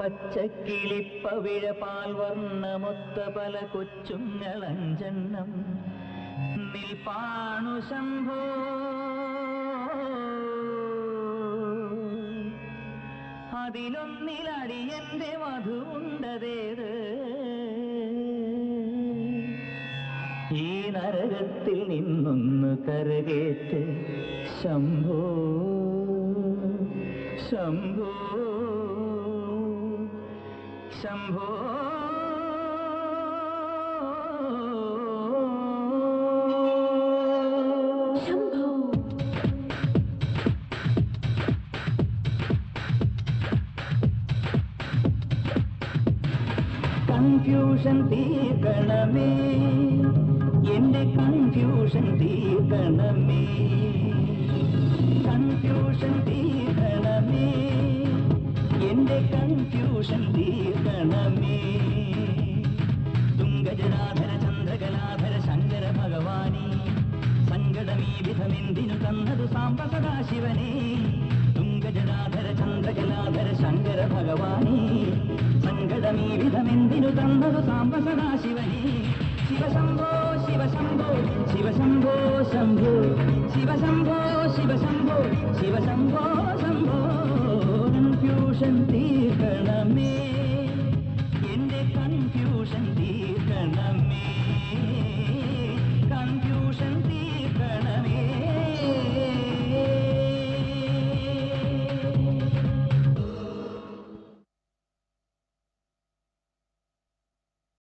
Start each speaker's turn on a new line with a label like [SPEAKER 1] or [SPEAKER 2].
[SPEAKER 1] പച്ചക്കിളിപ്പവിഴ പാൽവർണ്ണമൊത്ത പല കൊച്ചുങ്ങളഞ്ചെണ്ണം നിൽപ്പാണു ശംഭോ. അതിലൊന്നിലടിയന്റെ വധുവുണ്ടതേത് ഈ നരകത്തിൽ നിന്നൊന്ന് കരകേറ്റ് ശംഭോ ശംഭോ ശംഭോ. കൺഫ്യൂഷൻ തീർക്കണമേ, എന്റെ കൺഫ്യൂഷൻ തീർക്കണമേ, കൺഫ്യൂഷൻ തീർക്കണമേ, എന്റെ കൺഫ്യൂഷൻ തീർക്കണമേ. തുംഗജടാധര ചന്ദ്രകലാധര ശങ്കര ഭഗവാനേ, സങ്കടമീ വിധമെന്തിനു തന്നതു സാംബ സദാശിവനേ. തുംഗജടാധര ചന്ദ്രകലാധര ശങ്കര ഭഗവാനേ, സങ്കടമീ വിധമെന്തിനു തന്നതു സാംബ സദാശിവനേ. ശിവശംഭോ ശിവശംഭോ ശിവശംഭോ ശംഭോ ശിവശംഭോ ശിവശംഭോ ശിവശംഭോ ശംഭോ. കൺഫ്യൂഷൻ തീർക്കണം